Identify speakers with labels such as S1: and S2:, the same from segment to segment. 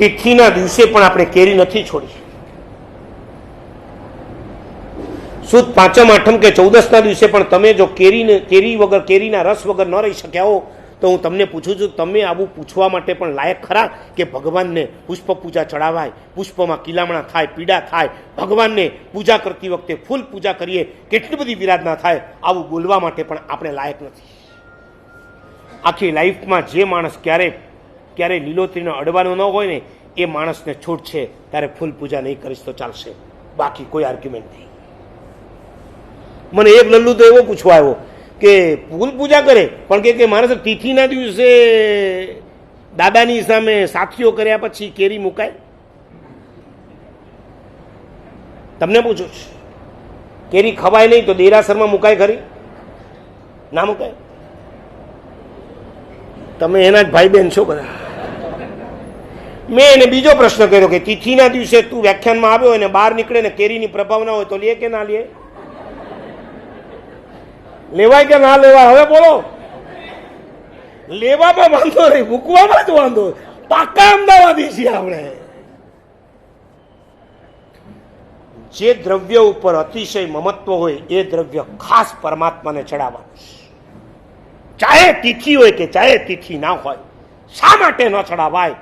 S1: તિથિના દિવસે પણ આપણે કેરી નથી છોડી. સુદ પાંચમ આઠમ કે 14ના દિવસે પણ તમે જો કેરી વગર, કેરીના રસ વગર ન રહી શક્યા હો, તો હું તમને પૂછું છું, તમે આવું પૂછવા માટે પણ લાયક ખરા કે ભગવાનને પુષ્પ પૂજા ચડાવાય, પુષ્પમાં કિલામણા થાય, પીડા થાય, ભગવાનને પૂજા કરતી વખતે ફૂલ પૂજા કરીએ, કેટલી બધી વિરાધના થાય, આવું બોલવા માટે પણ આપણે લાયક નથી. આખી લાઈફમાં જે માણસ ક્યારે લીલોતરીનો અડવાનો ન હોય ને, એ માણસને છૂટ છે, ત્યારે ફૂલ પૂજા નહીં કરીશ તો ચાલશે, બાકી કોઈ આર્ગ્યુમેન્ટ નહીં. મને એક લલ્લુ તો એવો પૂછવા આવ્યો કે ફૂલ પૂજા કરે પણ કે માણસ તિથિના દિવસે દાદાની સામે સાથીઓ કર્યા પછી કેરી મુકાય? તમને પૂછું છું, કેરી ખવાય નહીં તો દેરાસરમાં મુકાય ખરી? ના મુકાય. તમે એના જ ભાઈ બહેન છો બધા. મેં એને બીજો પ્રશ્ન કર્યો કે તિથિના દિવસે તું વ્યાખ્યાનમાં આવ્યો અને બહાર નીકળે ને કેરીની પ્રભાવના હોય તો લે કે ના લે? લેવાય કે ના લેવાય? હવે બોલો. લેવામાં વાંધો નહીં, મૂકવામાં જ વાંધો. પાકા અમદાવાદી છીએ આપણે. જે દ્રવ્ય ઉપર અતિશય મમત્વ હોય એ દ્રવ્ય ખાસ પરમાત્માને ચડાવવાનું. ચાહે તિથિ હોય કે ચાહે તિથિ ના હોય. શા માટે ન ચડાવાય?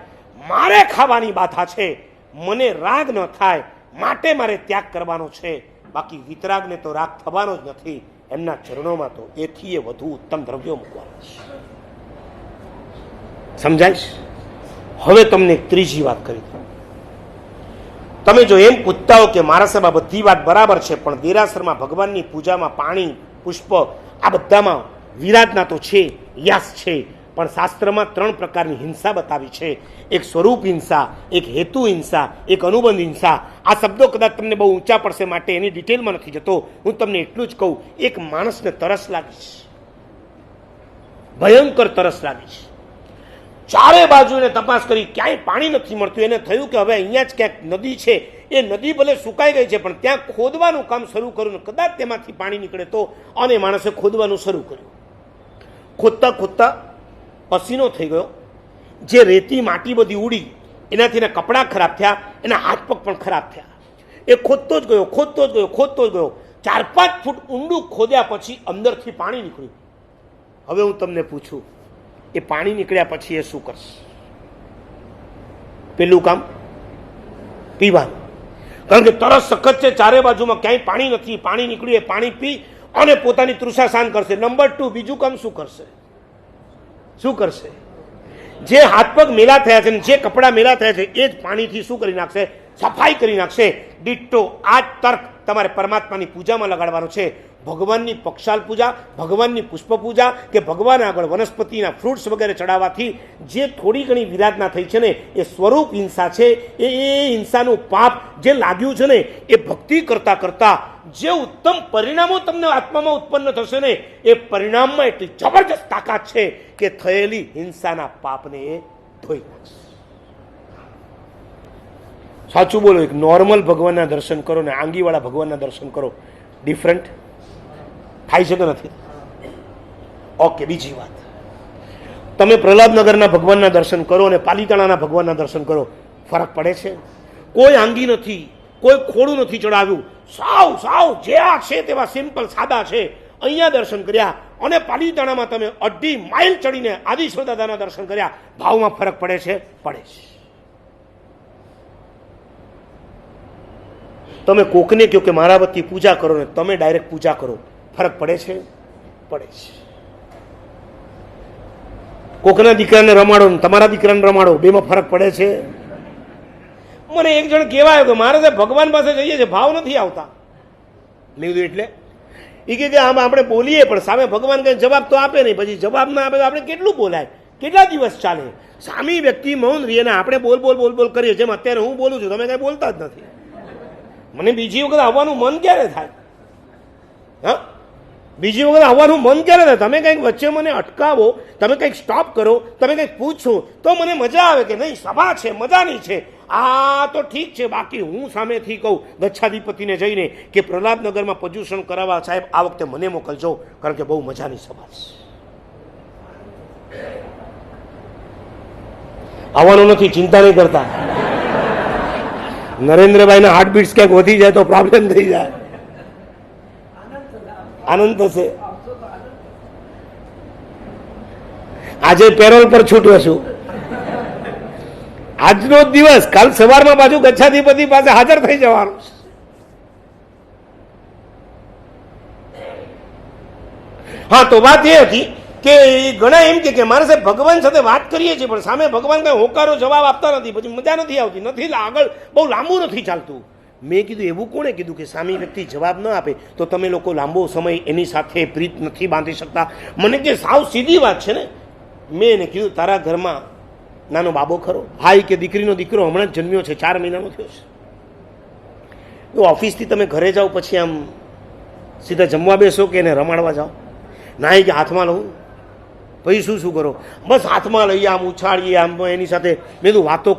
S1: મારે ખાવાની બાધા છે, મને રાગ ન થાય માટે મારે ત્યાગ કરવાનો છે, બાકી વિતરાગને તો રાગ થવાનો જ નથી. એમના ચરણોમાં તો એથી એ વધુ ઉત્તમ દ્રવ્યો મૂકવાના છે. સમજાય? હવે તમને એક ત્રીજી વાત કરી દઉં. તમે જો એમ પૂછતા હો કે મારા સાહેબ બધી વાત બરાબર છે, પણ દેરાસરમાં ભગવાનની પૂજામાં પાણી, પુષ્પ આ બધામાં વિરાધના તો છે, યાસ છે, પણ શાસ્ત્રમાં 3 પ્રકારની હિંસા બતાવી છે. એક સ્વરૂપ હિંસા, એક હેતુ હિંસા, એક અનુબંધ હિંસા. આ શબ્દો કદાચ તમને બહુ ઊંચા પડશે માટે એની ડિટેલમાં નથી જતો. હું તમને એટલું જ કહું, એક માણસને તરસ લાગી છે, ભયંકર તરસ લાગી છે, ચારે બાજુ એને તપાસ કરી, ક્યાંય પાણી નથી મળતું. એને થયું કે હવે અહીંયા જ ક્યાંક નદી છે, એ નદી ભલે સુકાઈ ગઈ છે પણ ત્યાં ખોદવાનું કામ શરૂ કર્યું ને કદાચ તેમાંથી પાણી નીકળે તો. અને માણસે ખોદવાનું શરૂ કર્યું. ખોદતા ખોદતા પસીનો થઈ ગયો. જે રેતી માટી બધી ઉડી, એનાથી એના કપડાં ખરાબ થયા, એના હાથ પગ પણ ખરાબ થયા. એ ખોદતો જ ગયો, ખોદતો જ ગયો, ખોદતો જ ગયો. 4-5 ફૂટ ઊંડું ખોદ્યા પછી અંદરથી પાણી નીકળ્યું. હવે હું તમને પૂછું, એ પાણી નીકળ્યા પછી એ શું કરશે? પેલું કામ પીવાનું, કારણ કે તરસ સખત છે, ચારે બાજુમાં ક્યાંય પાણી નથી. પાણી નીકળ્યું, એ પાણી પી અને પોતાની તૃષા શાંત કરશે. નંબર 2, બીજું કામ શું કરશે? શું કરશે? જે હાથ પગ મેલા થયા છે, જે કપડા મેલા થયા છે, એ જ પાણીથી શું કરી નાખશે? સફાઈ કરી નાખશે. ડિટ્ટો આ જ તર્ક તમારે પરમાત્માની પૂજામાં લગાડવાનો છે. ભગવાનની પક્ષાલ પૂજા, ભગવાનની પુષ્પ પૂજા કે ભગવાન આગળ વનસ્પતિના ફ્રૂટ્સ વગેરે ચડાવવાથી જે થોડી ઘણી વિરાધના થઈ છે ને, એ સ્વરૂપ હિંસા છે. એ હિંસાનું પાપ જે લાગ્યું છે ને, એ ભક્તિ કરતા કરતા જે ઉત્તમ પરિણામો તમને આત્મામાં ઉત્પન્ન થશે ને, એ પરિણામમાં એટલી જબરજસ્ત તાકાત છે કે થયેલી હિંસાના પાપને એ ધોઈ નાખશે. સાચું બોલો, એક નોર્મલ ભગવાનના દર્શન કરો ને આંગીવાળા ભગવાનના દર્શન કરો, ડિફરન્ટ થાય છે કે નથી? ઓકે, બીજી વાત, તમે પ્રહલાદનગરના ભગવાનના દર્શન કરો અને પાલીતાણાના ભગવાનના દર્શન કરો, ફરક પડે છે? કોઈ આંગી નથી, કોઈ ખોડું નથી ચડાવ્યું, સાવ જે આ છે તેવા સિમ્પલ સાદા છે. અહીંયા દર્શન કર્યા અને પાલીતાણામાં તમે 2.5 માઇલ ચડીને આદિશ્વર દાદાના દર્શન કર્યા, ભાવમાં ફરક પડે છે? પડે છે. તમે કોકને કહો કે મારા વતી પૂજા કરો ને તમે ડાયરેક્ટ પૂજા કરો, ફરક પડે છે? પડે છે. કોકના દીકરાને રમાડો ને તમારા દીકરાને રમાડો, બેમાં ફરક પડે છે? મને એક જણ કહેવાય કે મારે ભગવાન પાસે જઈએ છે, ભાવ નથી આવતા. મેં કીધું એટલે? એ કે આમ આપણે બોલીએ પણ સામે ભગવાન કઈ જવાબ તો આપે નહીં. પછી જવાબ ના આપે તો આપણે કેટલું બોલાય? કેટલા દિવસ ચાલે? સામી વ્યક્તિ મૌન રહીએ ને આપણે બોલ બોલ બોલ બોલ કરીએ, જેમ અત્યારે હું બોલું છું, તમે કઈ બોલતા જ નથી. મને બીજી વખત આવવાનું મન ક્યારે થાય? હા, બીજી વખત આવવાનું મન ક્યારે થાય? તમે કંઈક વચ્ચે મને અટકાવો, તમે કંઈક સ્ટોપ કરો, તમે કંઈક પૂછો તો મને મજા આવે કે નહીં, સભા છે, મજાની છે, આ તો ઠીક છે. બાકી હું સામેથી કહું ગચ્છાધિપતિને જઈને કે પ્રહલાદનગરમાં પ્રદૂષણ કરાવવા સાહેબ આ વખતે મને મોકલજો, કારણ કે બહુ મજાની સભા છે. આવવાનું નથી, ચિંતા નહીં કરતા. નરેન્દ્રભાઈના હાર્ટબીટ્સ ક્યાંક વધી જાય તો પ્રોબ્લેમ થઈ જાય. આનંદ થશે. આજે પેરોલ પર છૂટો છું. આજનો દિવસ, કાલ સવારમાં પાછું ગચ્છાધિપતિ પાસે હાજર થઈ જવાનું. હા, તો વાત એ હતી કે ઘણા એમ કે મારે સાહેબ ભગવાન સાથે વાત કરીએ છીએ પણ સામે ભગવાન કઈ હોકારો જવાબ આપતા નથી, પછી મજા નથી આવતી, નથી આગળ બહુ લાંબુ નથી ચાલતું. મેં કીધું એવું કોણે કીધું કે સામી વ્યક્તિ જવાબ ન આપે તો તમે લોકો લાંબો સમય એની સાથે પ્રીત નથી બાંધી શકતા? મને કે સાવ સીધી વાત છે ને. મેં એને કીધું તારા ઘરમાં નાનો બાબો ખરો? હા, કે દીકરીનો દીકરો હમણાં જ જન્મ્યો છે, 4 મહિનાનો થયો છે. તો ઓફિસથી તમે ઘરે જાઓ પછી આમ સીધા જમવા બેસો કે એને રમાડવા જાઓ? ના, કે હાથમાં લઉં. પછી શું કરો? બસ હાથમાં લઈએ, આમ ઉછાળીએ, આમ એની સાથે. મેં કીધું વાતો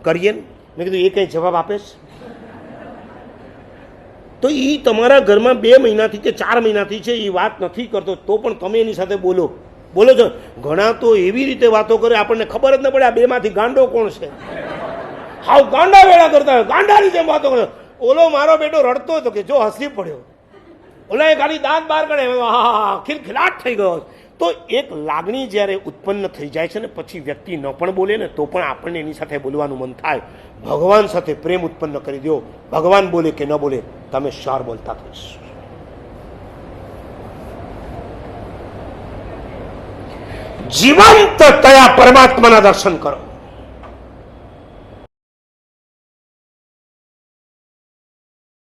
S1: કરીએ ને. મેં કીધું એ કંઈ જવાબ આપે છે? તો એ તમારા ઘરમાં 2 મહિનાથી કે 4 મહિનાથી છે, એ વાત નથી કરતો તો પણ તમે એની સાથે બોલો છો. ઘણા તો એવી રીતે વાતો કરે આપણને ખબર જ ન પડે આ બેમાંથી ગાંડો કોણ છે. હાવ ગાંડા વેળા કરતા હોય, ગાંડાની જેમ વાતો કરે. ઓલો મારો બેટો રડતો હતો કે જો હસી પડ્યો, ઓલા ખાલી દાંત બહાર કાઢે, હા ખિલખિલાટ થઈ ગયો. તો એક લાગણી જ્યારે ઉત્પન્ન થઈ જાય છે ને પછી વ્યક્તિ ન પણ બોલે ને તો પણ આપણને એની સાથે બોલવાનું મન થાય. ભગવાન સાથે પ્રેમ ઉત્પન્ન કરી દો. ભગવાન બોલે કે ન બોલે તમે શ્યોર બોલતા થઈશ. જીવંત તયા પરમાત્માના દર્શન કરો.